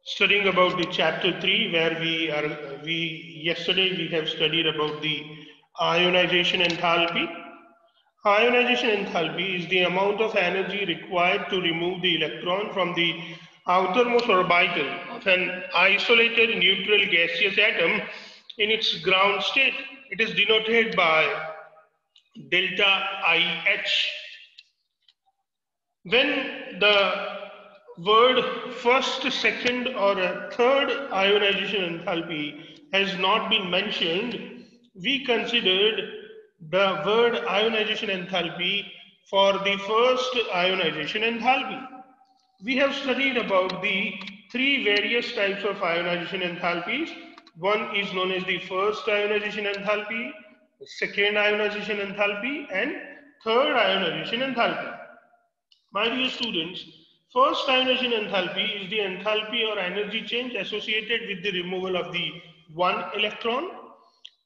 studying about the chapter 3, where yesterday we have studied about the ionization enthalpy. Ionization enthalpy is the amount of energy required to remove the electron from the outermost orbital of an isolated neutral gaseous atom in its ground state. It is denoted by delta IH. When the word first, second, or a third ionization enthalpy has not been mentioned, we considered the word ionization enthalpy for the first ionization enthalpy. We have studied about the three various types of ionization enthalpies. One is known as the first ionization enthalpy, second ionization enthalpy, and third ionization enthalpy. My dear students, first ionization enthalpy is the enthalpy or energy change associated with the removal of the one electron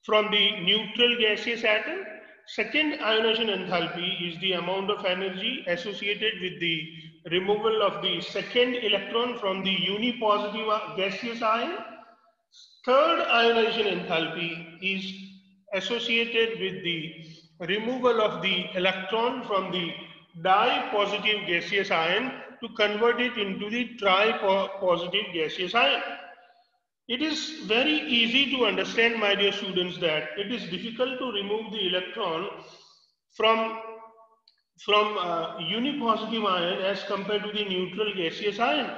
from the neutral gaseous atom. Second ionization enthalpy is the amount of energy associated with the removal of the second electron from the unipositive gaseous ion. Third ionization enthalpy is associated with the removal of the electron from the di-positive gaseous ion to convert it into the tri-positive gaseous ion. It is very easy to understand, my dear students, that it is difficult to remove the electron from unipositive ion as compared to the neutral gaseous ion.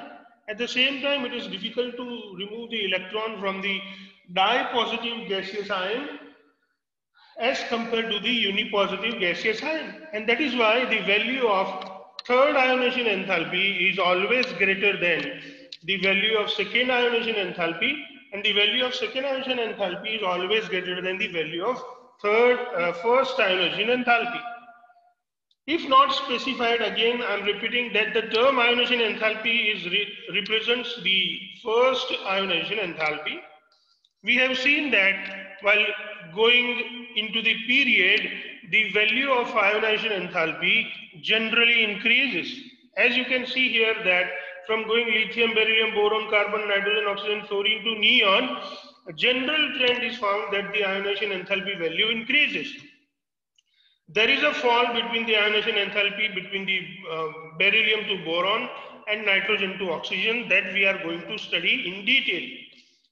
At the same time, it is difficult to remove the electron from the di-positive gaseous ion as compared to the unipositive gaseous ion. And that is why the value of third ionization enthalpy is always greater than the value of second ionization enthalpy, and the value of second ionization enthalpy is always greater than the value of first ionization enthalpy. If not specified, again I am repeating that the term ionization enthalpy represents the first ionization enthalpy. We have seen that while going into the period, the value of ionization enthalpy generally increases. As you can see here that from going lithium, beryllium, boron, carbon, nitrogen, oxygen, fluorine to neon, a general trend is found that the ionization enthalpy value increases. There is a fall between the ionization enthalpy between the beryllium to boron and nitrogen to oxygen that we are going to study in detail.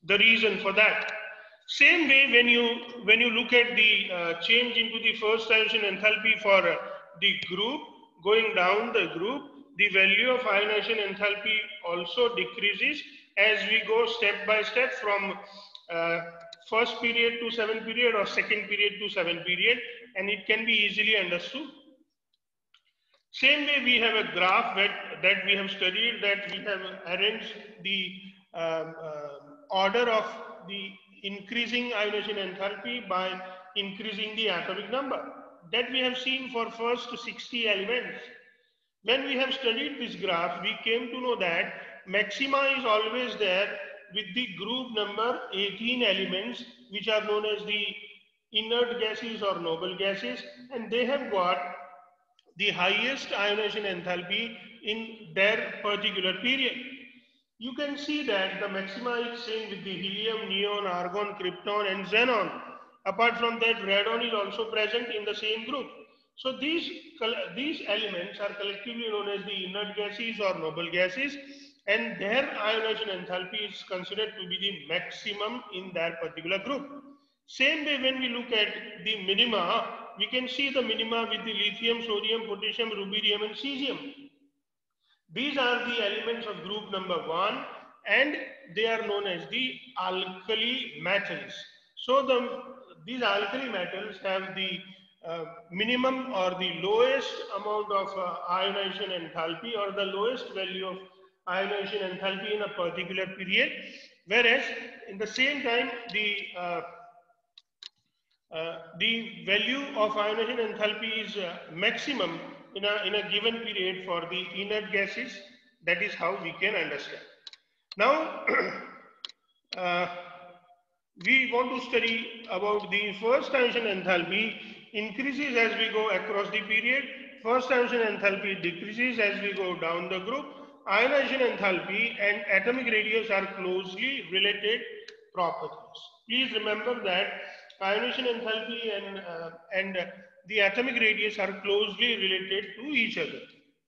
The reason for that. Same way, when you look at the change into the first ionization enthalpy for the group, going down the group, the value of ionization enthalpy also decreases as we go step by step from first period to 7th period or second period to 7th period, and it can be easily understood. Same way, we have a graph that we have studied, that we have arranged the order of the increasing ionization enthalpy by increasing the atomic number. That we have seen for first 60 elements. When we have studied this graph, we came to know that maxima is always there with the group number 18 elements, which are known as the inert gases or noble gases, and they have got the highest ionization enthalpy in their particular period. You can see that the maxima is same with the helium, neon, argon, krypton, and xenon. Apart from that, radon is also present in the same group. So these elements are collectively known as the inert gases or noble gases, and their ionization enthalpy is considered to be the maximum in their particular group. Same way, when we look at the minima, we can see the minima with the lithium, sodium, potassium, rubidium, and cesium. These are the elements of group number 1, and they are known as the alkali metals. So these alkali metals have the minimum or the lowest amount of ionization enthalpy, or the lowest value of ionization enthalpy in a particular period, whereas in the same time the value of ionization enthalpy is maximum in a given period for the inert gases. That is how we can understand. Now, we want to study about the first ionization enthalpy increases as we go across the period. First ionization enthalpy decreases as we go down the group. ionization enthalpy and atomic radius are closely related properties. Please remember that ionization enthalpy and the atomic radius are closely related to each other.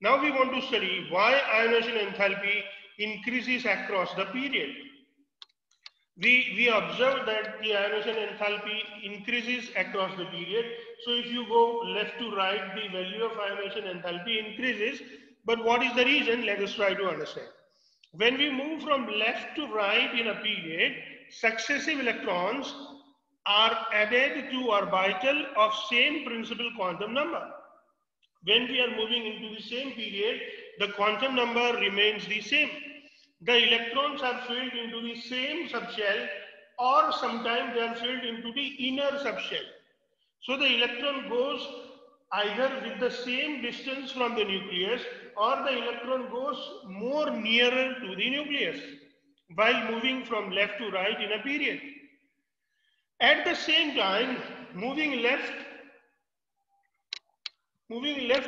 Now we want to study why ionization enthalpy increases across the period. We observe that the ionization enthalpy increases across the period. So if you go left to right, the value of ionization enthalpy increases. But what is the reason? Let us try to understand. When we move from left to right in a period, successive electrons are added to orbital of same principal quantum number. When we are moving into the same period, the quantum number remains the same. The electrons are filled into the same subshell, or sometimes they are filled into the inner subshell. So the electron goes either with the same distance from the nucleus, or the electron goes more nearer to the nucleus while moving from left to right in a period. At the same time, moving left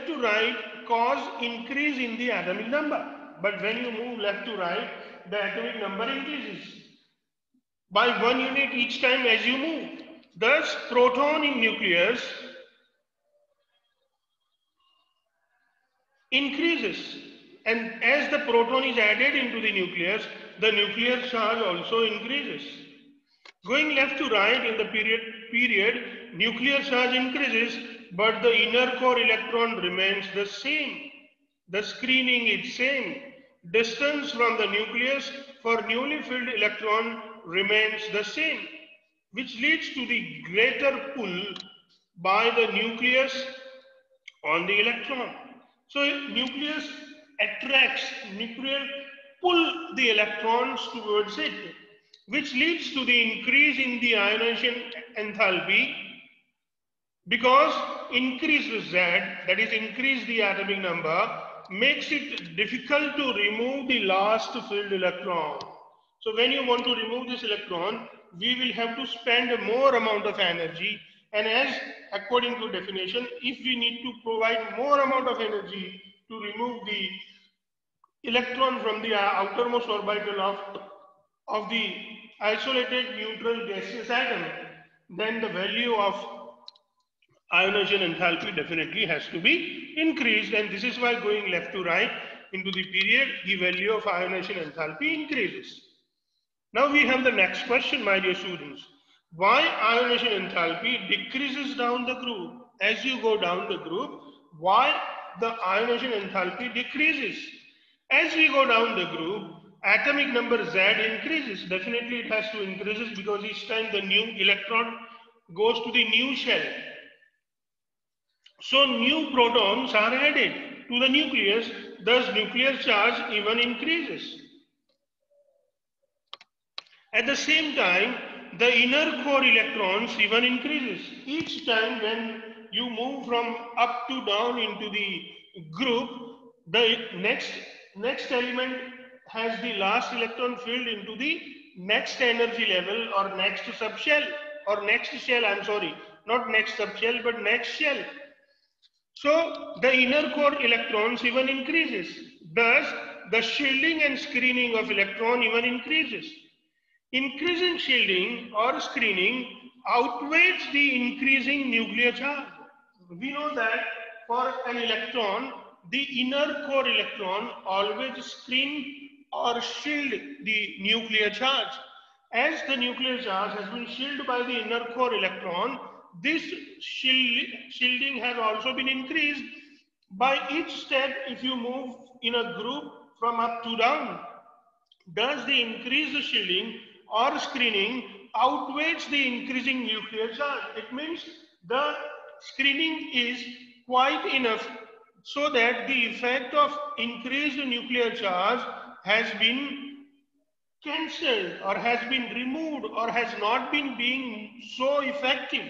to right cause increase in the atomic number. But when you move left to right, the atomic number increases by 1 unit each time as you move. Thus, proton in nucleus increases. And as the proton is added into the nucleus, the nuclear charge also increases. Going left to right in the period, nuclear charge increases, but the inner core electron remains the same. The screening is same. Distance from the nucleus for newly filled electron remains the same, which leads to the greater pull by the nucleus on the electron. So nucleus pull the electrons towards it, which leads to the increase in the ionization enthalpy, because increase with Z, that is increase the atomic number, makes it difficult to remove the last filled electron. So when you want to remove this electron, we will have to spend a more amount of energy, and as according to definition, if we need to provide more amount of energy to remove the electron from the outermost orbital of the isolated neutral gaseous atom, then the value of ionization enthalpy definitely has to be increased, and this is why going left to right into the period, the value of ionization enthalpy increases. Now we have the next question, my dear students. Why ionization enthalpy decreases down the group? As you go down the group, why the ionization enthalpy decreases? As we go down the group, atomic number Z increases. Definitely it has to increase because each time the new electron goes to the new shell. So new protons are added to the nucleus, thus nuclear charge even increases. At the same time, the inner core electrons even increases. Each time when you move from up to down into the group, the next element has the last electron filled into the next energy level or next subshell or next shell, I'm sorry, not next subshell but next shell. So the inner core electrons even increases. Thus, the shielding and screening of electron even increases. Increasing shielding or screening outweighs the increasing nuclear charge. We know that for an electron, the inner core electron always screen or shield the nuclear charge. As the nuclear charge has been shielded by the inner core electron, this shielding has also been increased by each step if you move in a group from up to down. Thus, the increased shielding or screening outweighs the increasing nuclear charge. It means the screening is quite enough so that the effect of increased nuclear charge has been cancelled or has been removed or has not been being so effective.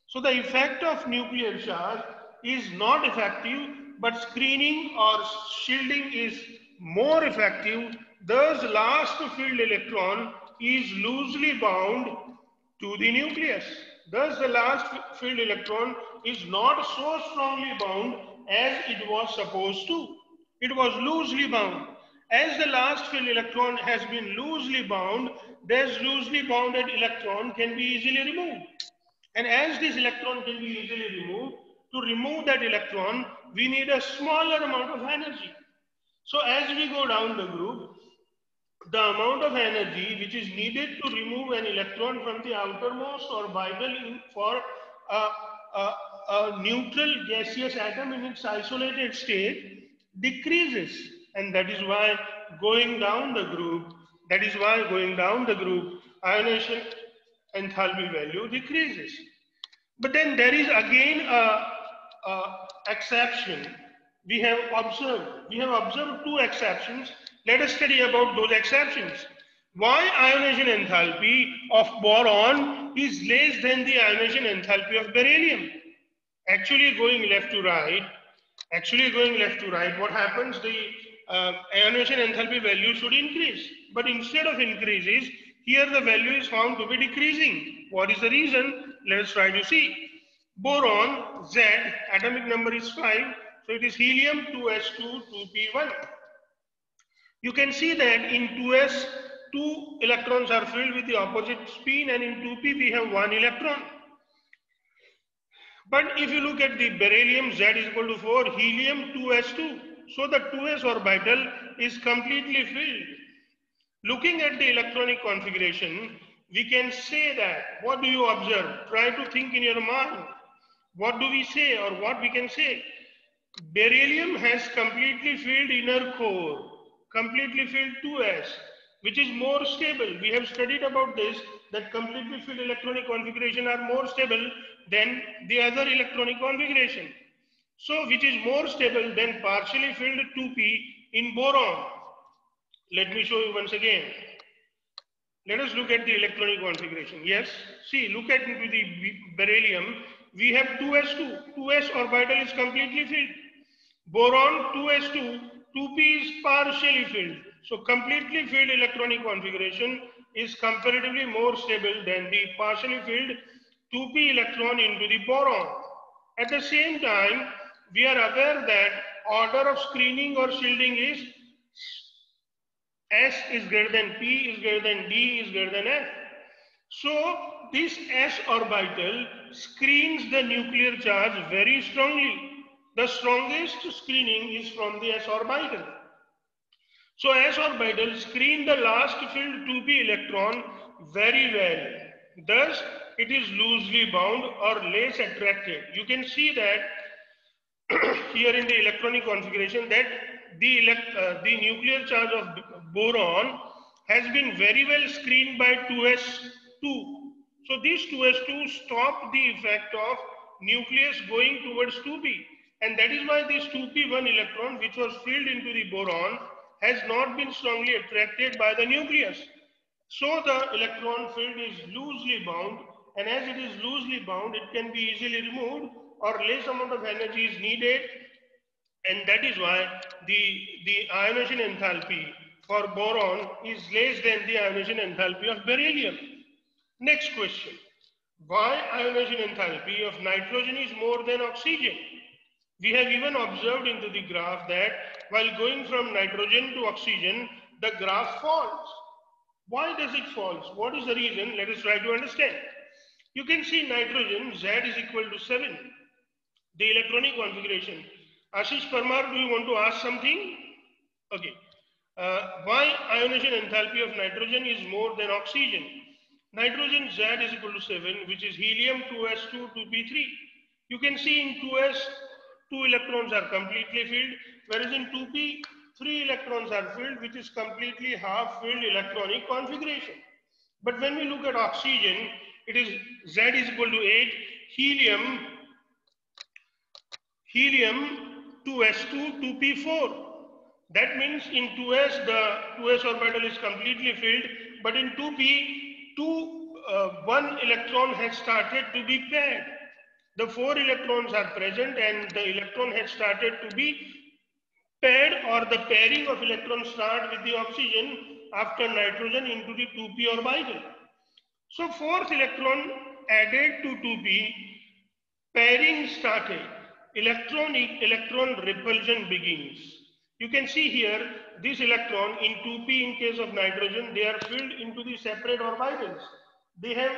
So the effect of nuclear charge is not effective, but screening or shielding is more effective. Thus, last filled electron is loosely bound to the nucleus. Thus, the last filled electron is not so strongly bound as it was supposed to. It was loosely bound. As the last filled electron has been loosely bound, this loosely bounded electron can be easily removed. And as this electron can be easily removed, to remove that electron, we need a smaller amount of energy. So as we go down the group, the amount of energy which is needed to remove an electron from the outermost orbital for a, a, a neutral gaseous atom in its isolated state decreases. And that is why going down the group, ionization enthalpy value decreases. But then there is again a exception. We have observed two exceptions. Let us study about those exceptions. Why ionization enthalpy of boron is less than the ionization enthalpy of beryllium? Actually going left to right, what happens? The ionization enthalpy value should increase. But instead of increases, here the value is found to be decreasing. What is the reason? Let us try to see. Boron, Z, atomic number is 5. So it is helium 2s2 2p1. You can see that in 2s, 2 electrons are filled with the opposite spin, and in 2p we have 1 electron. But if you look at the beryllium, Z is equal to 4, helium 2s2. So the 2s orbital is completely filled. Looking at the electronic configuration, we can say that, what do you observe? Try to think in your mind. What do we say, or what we can say? Beryllium has completely filled inner core, completely filled 2s, which is more stable. We have studied about this, that completely filled electronic configuration are more stable than the other electronic configuration. So, which is more stable than partially filled 2p in boron. Let me show you once again. Let us look at the electronic configuration. Yes, see, look at into the beryllium. We have 2s2. 2s orbital is completely filled. Boron 2s2, 2p is partially filled. So completely filled electronic configuration is comparatively more stable than the partially filled 2p electron into the boron. At the same time, we are aware that order of screening or shielding is S is greater than P is greater than D is greater than F. So this S orbital screens the nuclear charge very strongly. The strongest screening is from the S orbital. So S orbital screen the last filled 2p electron very well. Thus, it is loosely bound or less attracted. You can see that here in the electronic configuration that the nuclear charge of boron has been very well screened by 2s2. So these 2s2 stop the effect of nucleus going towards 2p, and that is why this 2p1 electron which was filled into the boron has not been strongly attracted by the nucleus. So the electron field is loosely bound, and as it is loosely bound, it can be easily removed or less amount of energy is needed, and that is why the ionization enthalpy for boron is less than the ionization enthalpy of beryllium. Next question. Why ionization enthalpy of nitrogen is more than oxygen? We have even observed into the graph that while going from nitrogen to oxygen, the graph falls. Why does it fall? What is the reason? Let us try to understand. You can see nitrogen, Z is equal to 7. The electronic configuration. Ashish Parmar, do you want to ask something? Okay. Why ionization enthalpy of nitrogen is more than oxygen? Nitrogen Z is equal to 7, which is helium 2s2 2p3. You can see in 2s, 2 electrons are completely filled, whereas in 2p, 3 electrons are filled, which is completely half-filled electronic configuration. But when we look at oxygen, it is Z is equal to 8, helium 2s2 2p4. That means in 2s, the 2s orbital is completely filled, but in 2p, 1 electron has started to be paired. The 4 electrons are present and the electron has started to be paired, or the pairing of electrons start with the oxygen after nitrogen into the 2p orbital. So 4th electron added to 2p, pairing started, electron repulsion begins. You can see here this electron in 2p in case of nitrogen, they are filled into the separate orbitals. They have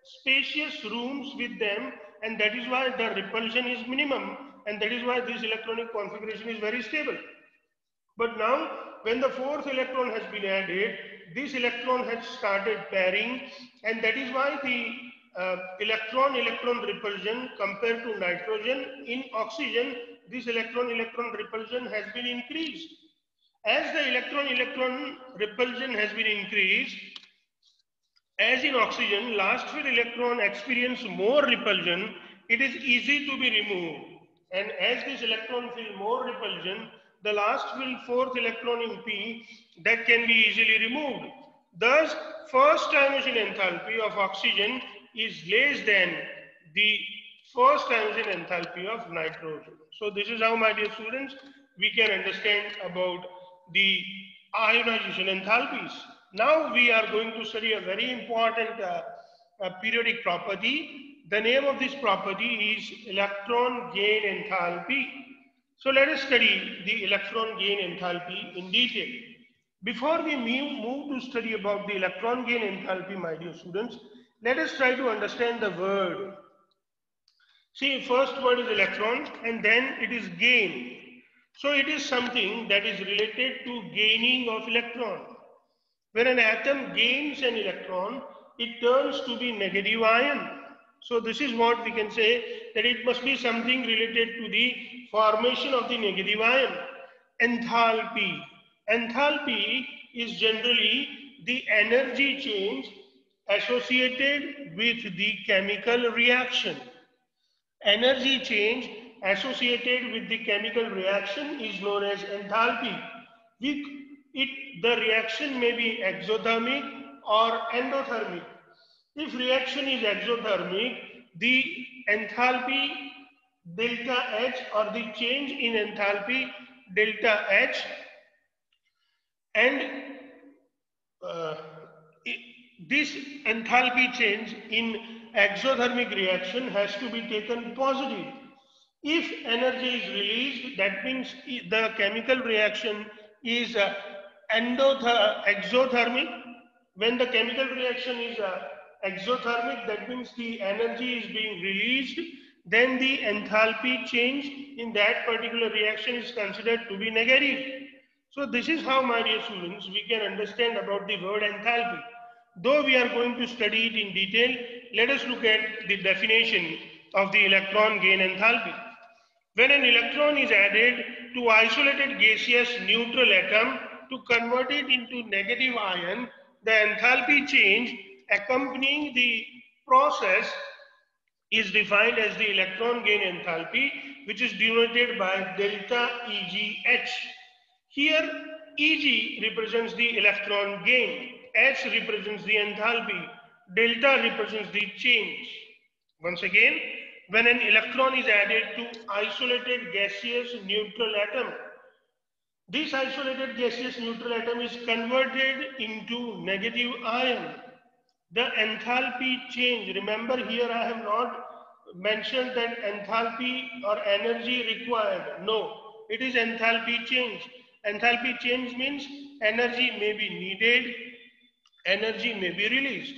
spacious rooms with them, and that is why the repulsion is minimum, and that is why this electronic configuration is very stable. But now when the fourth electron has been added, this electron has started pairing, and that is why the electron-electron repulsion compared to nitrogen in oxygen, this electron-electron repulsion has been increased. As the electron-electron repulsion has been increased, as in oxygen, last field electron experience more repulsion, it is easy to be removed. And as this electron feel more repulsion, the last field fourth electron in P, that can be easily removed. Thus, first transition enthalpy of oxygen is less than the first transition enthalpy of nitrogen. So this is how, my dear students, we can understand about the ionization enthalpies. Now we are going to study a very important periodic property. The name of this property is electron gain enthalpy. So let us study the electron gain enthalpy in detail. Before we move to study about the electron gain enthalpy, my dear students, let us try to understand the word. See, first word is electron and then it is gain. So it is something that is related to gaining of electron. When an atom gains an electron, it turns to be negative ion. So this is what we can say, that it must be something related to the formation of the negative ion. Enthalpy. Enthalpy is generally the energy change associated with the chemical reaction. Energy change associated with the chemical reaction is known as enthalpy. The reaction may be exothermic or endothermic. If reaction is exothermic, the enthalpy delta H, or the change in enthalpy delta H, and this enthalpy change in exothermic reaction has to be taken positive. If energy is released, that means the chemical reaction is exothermic. When the chemical reaction is exothermic, that means the energy is being released, then the enthalpy change in that particular reaction is considered to be negative. So this is how, my dear students, we can understand about the word enthalpy. Though we are going to study it in detail, let us look at the definition of the electron gain enthalpy. When an electron is added to isolated gaseous neutral atom to convert it into negative ion, the enthalpy change accompanying the process is defined as the electron gain enthalpy, which is denoted by delta EgH. Here, Eg represents the electron gain, H represents the enthalpy, delta represents the change. Once again, when an electron is added to isolated gaseous neutral atom, this isolated gaseous neutral atom is converted into negative ion. The enthalpy change, remember here I have not mentioned that enthalpy or energy required. No, it is enthalpy change. Enthalpy change means energy may be needed, energy may be released.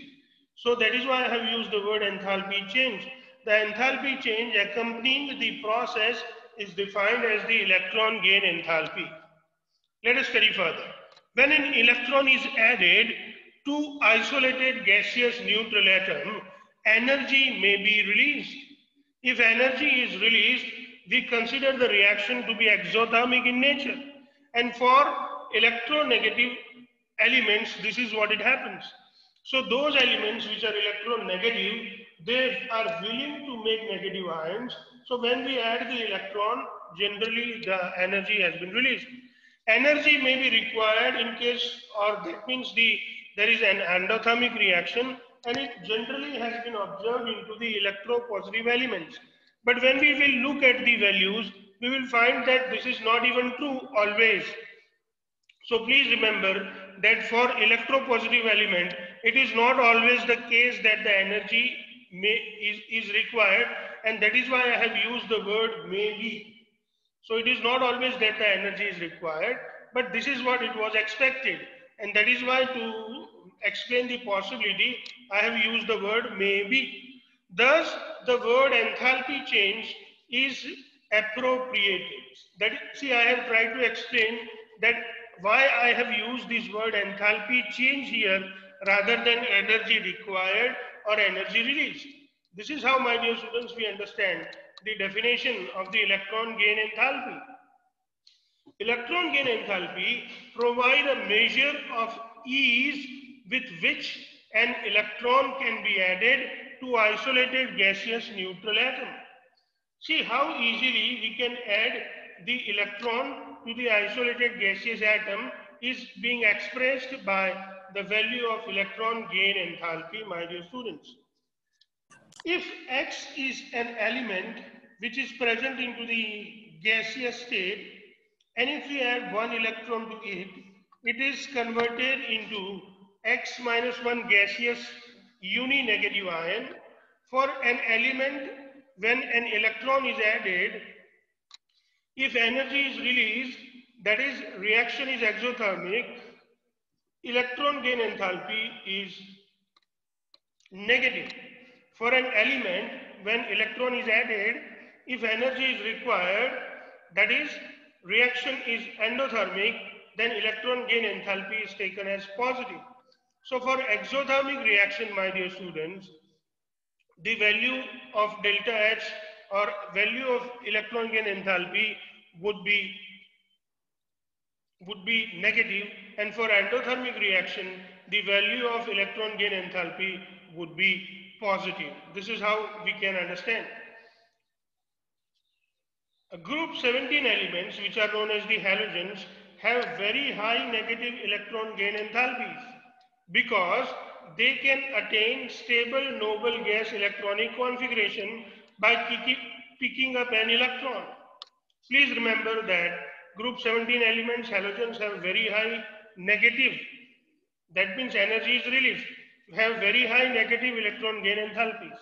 So that is why I have used the word enthalpy change. The enthalpy change accompanying the process is defined as the electron gain enthalpy. Let us study further. When an electron is added to isolated gaseous neutral atom, energy may be released. If energy is released, we consider the reaction to be exothermic in nature. And for electronegative elements, this is what it happens. So those elements which are electronegative, they are willing to make negative ions. So when we add the electron, generally the energy has been released. Energy may be required in case, or that means there is an endothermic reaction, and it generally has been observed into the electropositive elements. But when we will look at the values, we will find that this is not even true always. So please remember that for electropositive element, it is not always the case that the energy is required, and that is why I have used the word may be. So it is not always that the energy is required, but this is what it was expected. And that is why to explain the possibility, I have used the word maybe. Thus, the word enthalpy change is appropriated. That see, I have tried to explain that why I have used this word enthalpy change here rather than energy required or energy released. This is how, my dear students, we understand the definition of the electron gain enthalpy. Electron gain enthalpy provide a measure of ease with which an electron can be added to isolated gaseous neutral atom. See how easily we can add the electron to the isolated gaseous atom is being expressed by the value of electron gain enthalpy, my dear students. If X is an element which is present into the gaseous state, and if we add one electron to it, it is converted into X minus 1 gaseous uni-negative ion. For an element, when an electron is added, if energy is released, that is reaction is exothermic, electron gain enthalpy is negative. For an element, when electron is added, if energy is required, that is reaction is endothermic, then electron gain enthalpy is taken as positive. So for exothermic reaction, my dear students, the value of delta H or value of electron gain enthalpy would be negative, and for endothermic reaction the value of electron gain enthalpy would be positive. This is how we can understand. A group 17 elements, which are known as the halogens, have very high negative electron gain enthalpies because they can attain stable noble gas electronic configuration by picking up an electron. Please remember that group 17 elements, halogens, have very high negative, that means energy is released, have very high negative electron gain enthalpies.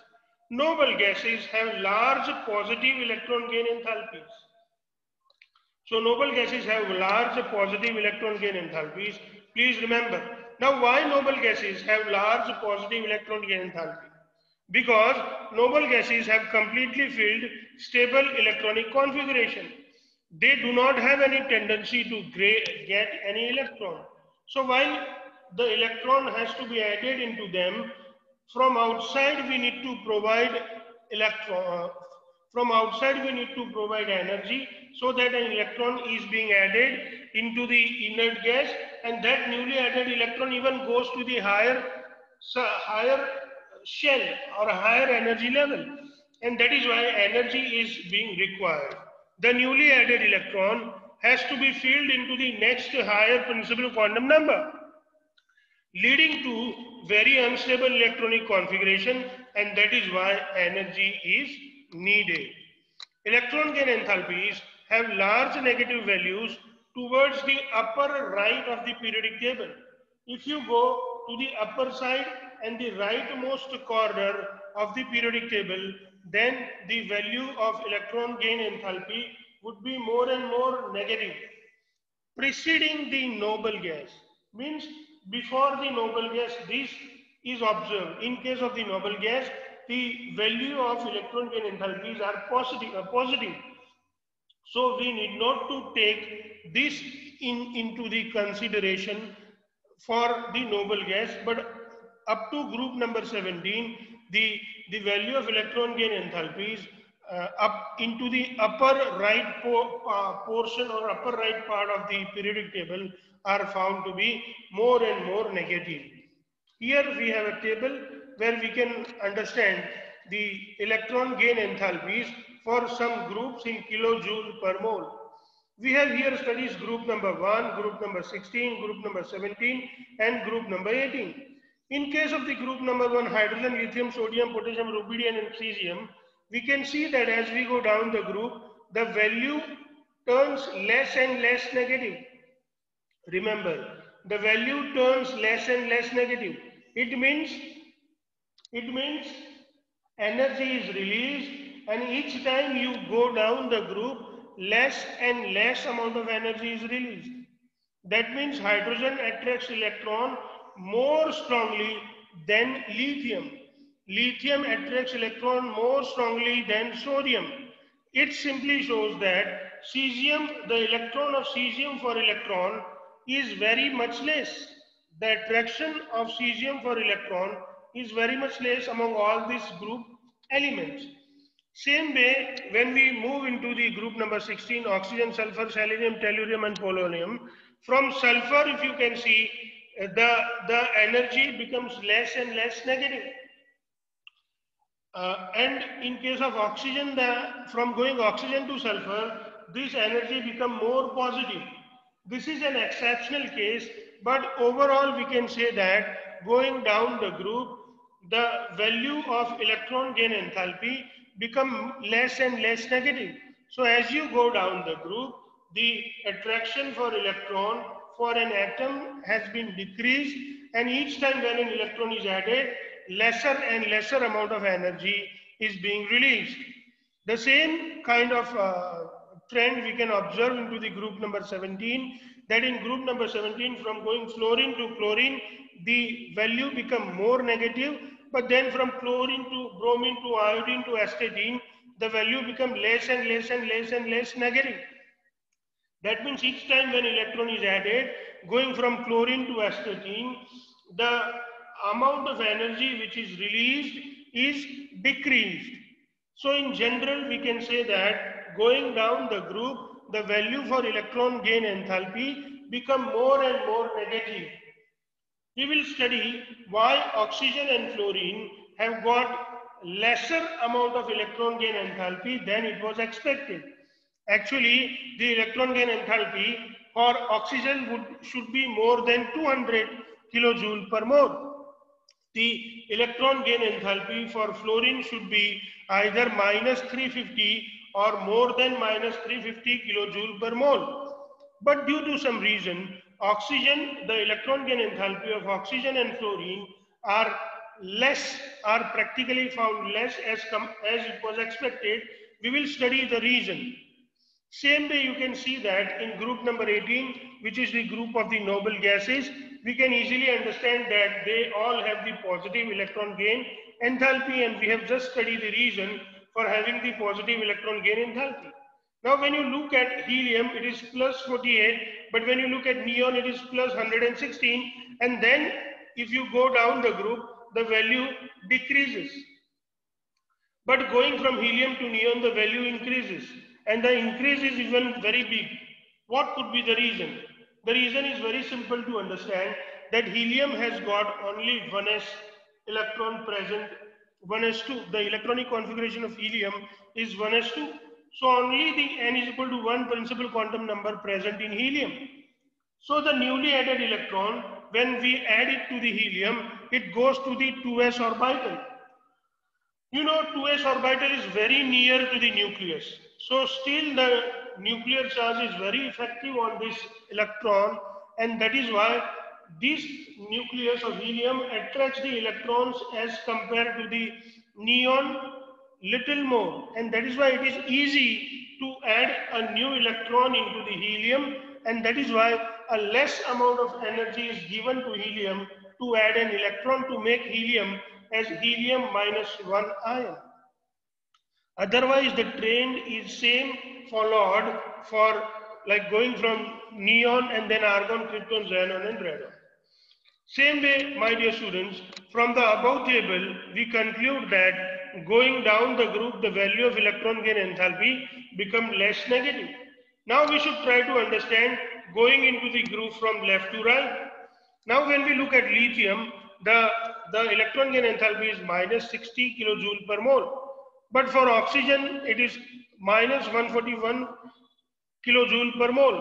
Noble gases have large positive electron gain enthalpies. So noble gases have large positive electron gain enthalpies. Please remember. Now why noble gases have large positive electron gain enthalpy? Because noble gases have completely filled stable electronic configuration. They do not have any tendency to get any electron. So while the electron has to be added into them, from outside we need to provide electron. From outside we need to provide energy so that an electron is being added into the inert gas, and that newly added electron even goes to the higher shell or a higher energy level, and that is why energy is being required. The newly added electron has to be filled into the next higher principal quantum number, leading to very unstable electronic configuration, and that is why energy is needed. Electron gain enthalpies have large negative values towards the upper right of the periodic table. If you go to the upper side and the rightmost corner of the periodic table, then the value of electron gain enthalpy would be more and more negative. Preceding the noble gas means before the noble gas, this is observed. In case of the noble gas, the value of electron gain enthalpies are positive. So we need not to take this into the consideration for the noble gas, but up to group number 17, the value of electron gain enthalpies up into the upper right portion or upper right part of the periodic table are found to be more and more negative. Here we have a table where we can understand the electron gain enthalpies for some groups in kilojoule per mole. We have here studies group number 1, group number 16, group number 17 and group number 18. In case of the group number 1, hydrogen, lithium, sodium, potassium, rubidium and cesium, we can see that as we go down the group, the value turns less and less negative. Remember, the value turns less and less negative. It means energy is released, and each time you go down the group, less and less amount of energy is released. That means hydrogen attracts electron more strongly than lithium. Lithium attracts electron more strongly than sodium. It simply shows that cesium, the electron of cesium for electron is very much less. The attraction of cesium for electron is very much less among all these group elements. Same way, when we move into the group number 16, oxygen, sulfur, selenium, tellurium, and polonium, from sulfur, if you can see, the energy becomes less and less negative. And in case of oxygen, from going oxygen to sulfur, this energy become more positive. This is an exceptional case, but overall we can say that going down the group, the value of electron gain enthalpy become less and less negative. So as you go down the group, the attraction for electron for an atom has been decreased, and each time when an electron is added, lesser and lesser amount of energy is being released. The same kind of trend we can observe into the group number 17, that in group number 17 from going fluorine to chlorine, the value become more negative, but then from chlorine to bromine to iodine to astatine, the value become less and less and less and less negative. That means each time when electron is added, going from chlorine to astatine, the amount of energy which is released is decreased. So in general, we can say that going down the group, the value for electron gain enthalpy become more and more negative. We will study why oxygen and fluorine have got lesser amount of electron gain enthalpy than it was expected. Actually, the electron gain enthalpy for oxygen should be more than 200 kilojoule per mole. The electron gain enthalpy for fluorine should be either minus 350 or more than minus 350 kilojoule per mole. But due to some reason, oxygen, the electron gain enthalpy of oxygen and fluorine are less, are practically found less as it was expected. We will study the reason. Same way you can see that in group number 18, which is the group of the noble gases, we can easily understand that they all have the positive electron gain enthalpy, and we have just studied the reason for having the positive electron gain enthalpy. Now when you look at helium, it is plus 48, but when you look at neon, it is plus 116, and then if you go down the group, the value decreases. But going from helium to neon, the value increases, and the increase is even very big. What could be the reason? The reason is very simple to understand, that helium has got only 1s electron present, 1s2. The electronic configuration of helium is 1s2. So only the n is equal to 1 principal quantum number present in helium. So the newly added electron, when we add it to the helium, it goes to the 2s orbital. You know, 2s orbital is very near to the nucleus. So still the nuclear charge is very effective on this electron, and that is why this nucleus of helium attracts the electrons as compared to the neon little more, and that is why it is easy to add a new electron into the helium, and that is why a less amount of energy is given to helium to add an electron to make helium as helium -1 ion. Otherwise, the trend is same followed for like going from neon and then argon, krypton, xenon and radon. Same way, my dear students, from the above table, we conclude that going down the group, the value of electron gain enthalpy become less negative. Now we should try to understand going into the group from left to right. Now when we look at lithium, the electron gain enthalpy is -60 kilojoule per mole. But for oxygen, it is -141 kilojoule per mole.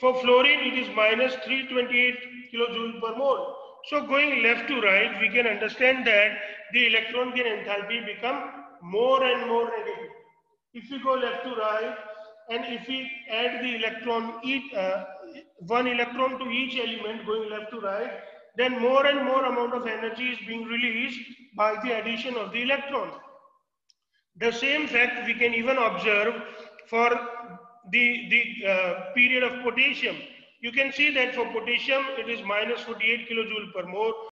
For fluorine, it is -328 kilojoule per mole. So going left to right, we can understand that the electron gain enthalpy become more and more negative. If we go left to right, and if we add the electron, one electron to each element going left to right, then more and more amount of energy is being released by the addition of the electron. The same fact we can even observe for the period of potassium. You can see that for potassium it is minus 48 kilojoule per mole.